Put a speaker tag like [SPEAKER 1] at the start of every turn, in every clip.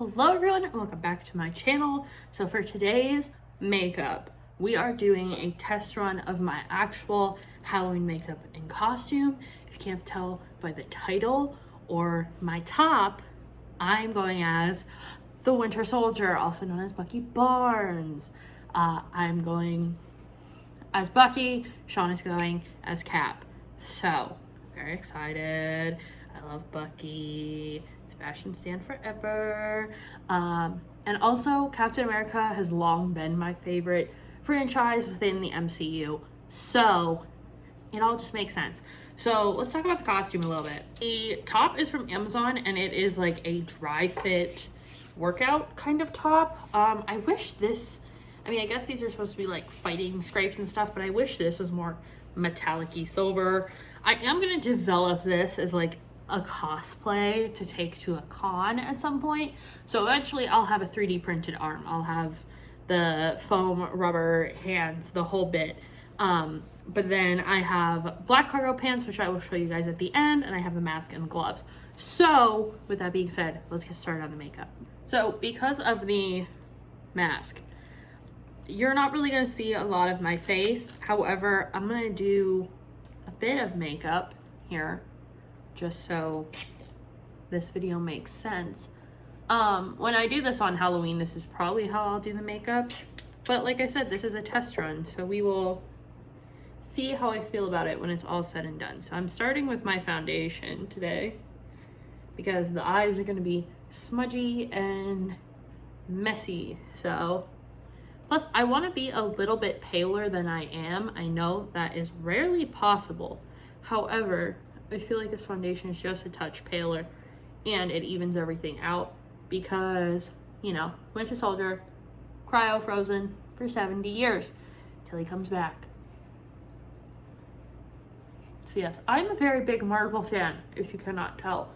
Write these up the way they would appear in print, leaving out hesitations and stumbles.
[SPEAKER 1] Hello everyone and welcome back to my channel. So for today's makeup, we are doing a test run of my actual Halloween makeup and costume. If you can't tell by the title or my top, I'm going as the Winter Soldier, also known as Bucky Barnes. I'm going as Bucky, Sean is going as Cap. So, very excited. I love Bucky. Sebastian stand forever. And also Captain America has long been my favorite franchise within the MCU. So it all just makes sense. So let's talk about the costume a little bit. The top is from Amazon and it is like a dry fit workout kind of top. I wish this, I guess these are supposed to be like fighting scrapes and stuff, but I wish this was more metallic-y silver. I am going to develop this as like a cosplay to take to a con at some point. So eventually I'll have a 3D printed arm. I'll have the foam rubber hands, the whole bit. But then I have black cargo pants, which I will show you guys at the end, and I have a mask and gloves. So with that being said, let's get started on the makeup. So because of the mask, you're not really going to see a lot of my face. However, I'm going to do a bit of makeup here just so this video makes sense. When I do this on Halloween, this is probably how I'll do the makeup. But like I said, this is a test run, so we will see how I feel about it when it's all said and done. So I'm starting with my foundation today because the eyes are going to be smudgy and messy. So plus, I want to be a little bit paler than I am. I know that is rarely possible. However, I feel like this foundation is just a touch paler and it evens everything out because, you know, Winter Soldier, cryo frozen for 70 years till he comes back. So yes, I'm a very big Marvel fan, if you cannot tell.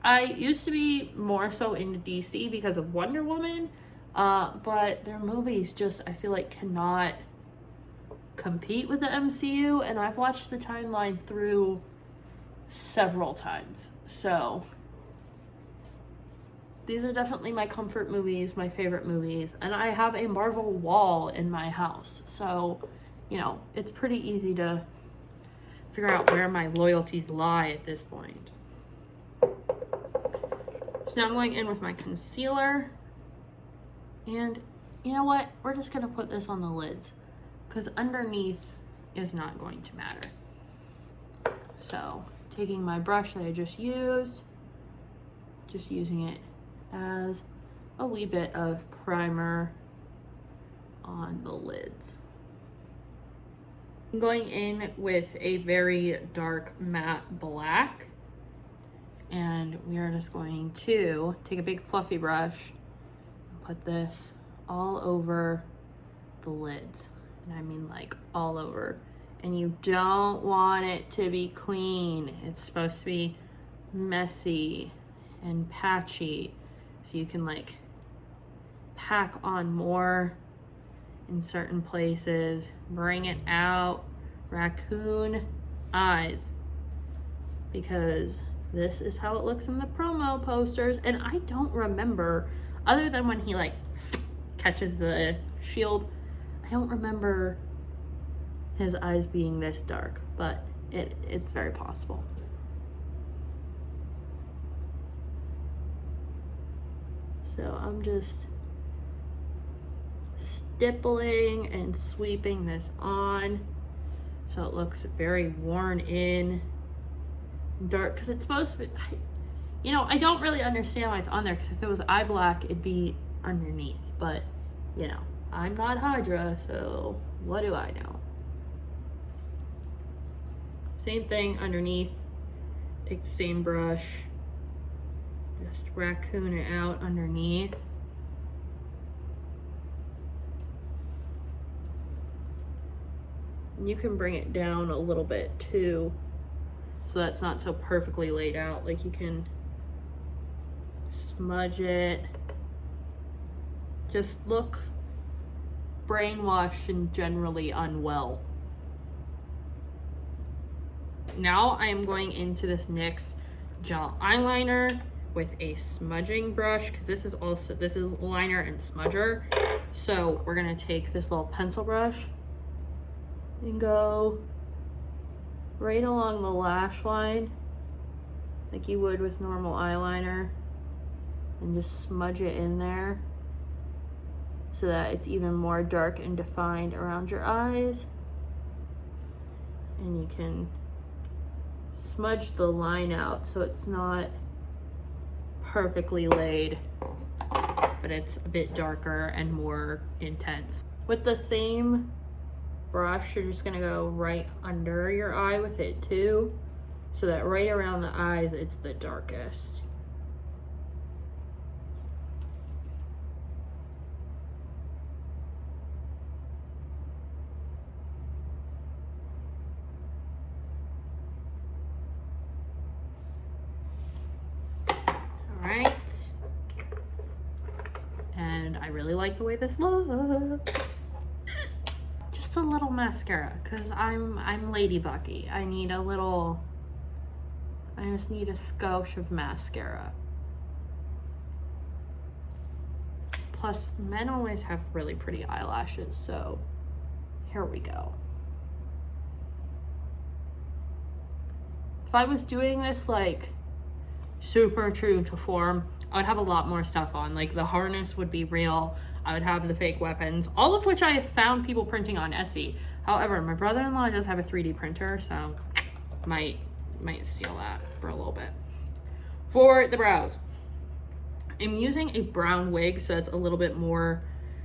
[SPEAKER 1] I used to be more so into DC because of Wonder Woman, but their movies just, I feel like, cannot compete with the MCU, and I've watched the timeline through several times. So these are definitely my comfort movies, my favorite movies, and I have a Marvel wall in my house. So, you know, it's pretty easy to figure out where my loyalties lie at this point. So now I'm going in with my concealer. And you know what? We're just going to put this on the lids because underneath is not going to matter. So taking my brush that I just used, just using it as a wee bit of primer on the lids. I'm going in with a very dark matte black, and we are just going to take a big fluffy brush, put this all over the lids, and I mean like all over. And you don't want it to be clean. It's supposed to be messy and patchy so you can like pack on more in certain places, bring it out. Raccoon Eyes, because this is how it looks in the promo posters. And I don't remember, other than when he like catches the shield, I don't remember his eyes being this dark, but it's very possible. So I'm just stippling and sweeping this on so it looks very worn in, dark, because it's supposed to be, you know, I don't really understand why it's on there, because if it was eye black it'd be underneath, but you know, I'm not Hydra, so what do I know? Same thing underneath. Take the same brush, just raccoon it out underneath. And you can bring it down a little bit too, so that's not so perfectly laid out. Like you can smudge it. Just look brainwashed and generally unwell. Now I am going into this NYX Gel Eyeliner. with a smudging brush, because this is liner and smudger. So we're gonna take this little pencil brush and go right along the lash line like you would with normal eyeliner, and just smudge it in there so that it's even more dark and defined around your eyes. And you can smudge the line out so it's not perfectly laid, but it's a bit darker and more intense. With the same brush, you're just gonna go right under your eye with it too, so that right around the eyes it's the darkest. Alright. And I really like the way this looks. Just a little mascara, because I'm Lady Bucky. I just need a skosh of mascara. Plus, men always have really pretty eyelashes, so here we go. If I was doing this like super true to form, I would have a lot more stuff on. Like the harness would be real. I would have the fake weapons, all of which I have found people printing on Etsy. However, my brother-in-law does have a 3D printer, so might steal that for a little bit. For the brows, I'm using a brown wig, so it's a little bit more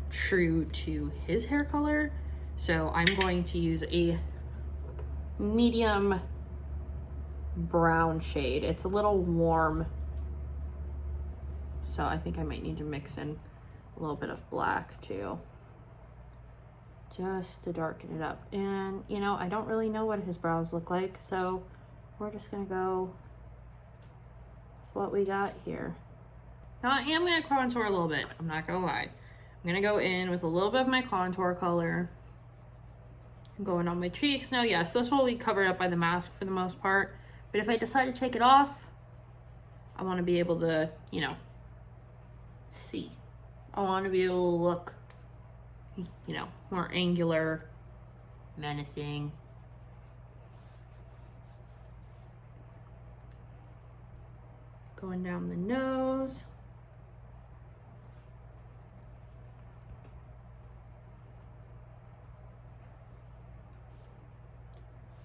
[SPEAKER 1] true to his hair color. So I'm going to use a medium brown shade. It's a little warm, so I think I might need to mix in a little bit of black too, just to darken it up. And you know, I don't really know what his brows look like, so we're just gonna go with what we got here. Now I am gonna contour a little bit, I'm not gonna lie. I'm gonna go in with a little bit of my contour color. I'm going on my cheeks. Now yes, this will be covered up by the mask for the most part, but if I decide to take it off, I want to be able to, you know, see. I want to be able to look, you know, more angular, menacing. Going down the nose.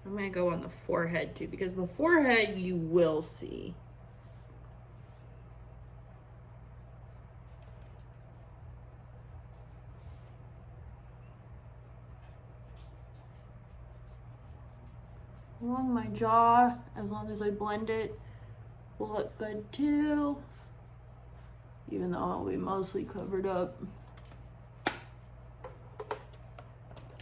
[SPEAKER 1] I'm gonna go on the forehead too, because the forehead you will see. Along my jaw, as long as I blend it, will look good too, even though I'll be mostly covered up.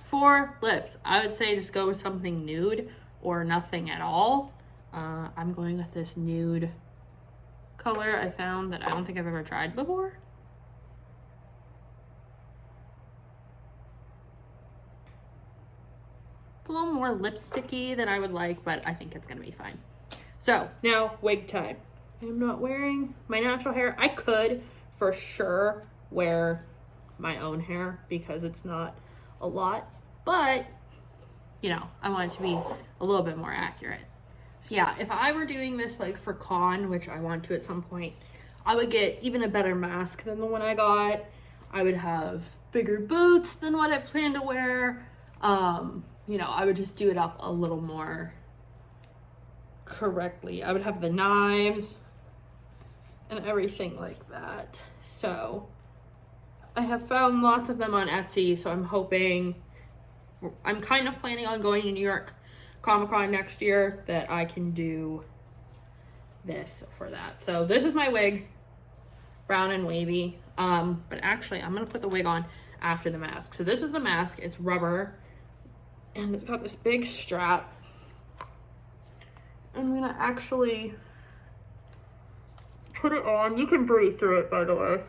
[SPEAKER 1] For lips, I would say just go with something nude or nothing at all. I'm going with this nude color I found that I don't think I've ever tried before. It's a little more lipsticky than I would like, but I think it's gonna be fine. So now wig time. I'm not wearing my natural hair. I could for sure wear my own hair because it's not a lot, but you know, I want it to be a little bit more accurate. So yeah, if I were doing this like for con, which I want to at some point, I would get even a better mask than the one I got. I would have bigger boots than what I plan to wear. You know, I would just do it up a little more correctly. I would have the knives and everything like that. So I have found lots of them on Etsy, so I'm kind of planning on going to New York Comic-Con next year, that I can do this for that. So this is my wig, brown and wavy. But actually I'm gonna put the wig on after the mask. So this is the mask, it's rubber, and it's got this big strap. I'm gonna actually put it on. You can breathe through it, by the way.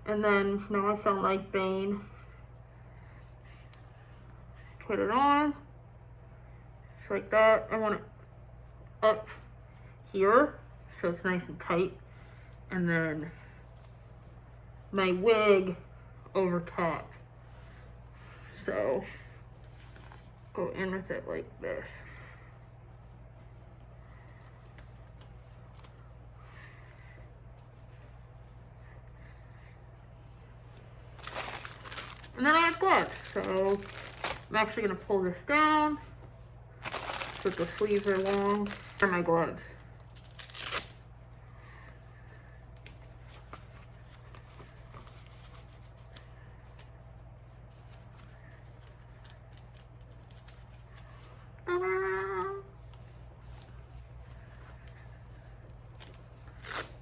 [SPEAKER 1] And then, now I sound like Bane. Put it on. Just like that. I want it up here so it's nice and tight. And then my wig over top. So go in with it like this. And then I have gloves, so I'm actually gonna pull this down so the sleeves are long. Here are my gloves.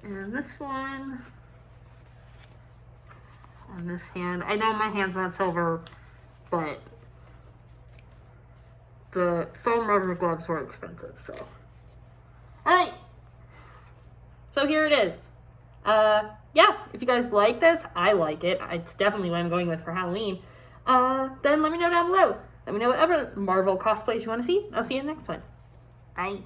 [SPEAKER 1] And this one on this hand. I know my hand's not silver, but the foam rubber gloves were expensive, so. Alright. So here it is. Yeah, if you guys like this, I like it. It's definitely what I'm going with for Halloween. Then let me know down below. Let me know whatever Marvel cosplays you want to see. I'll see you in the next one. Bye.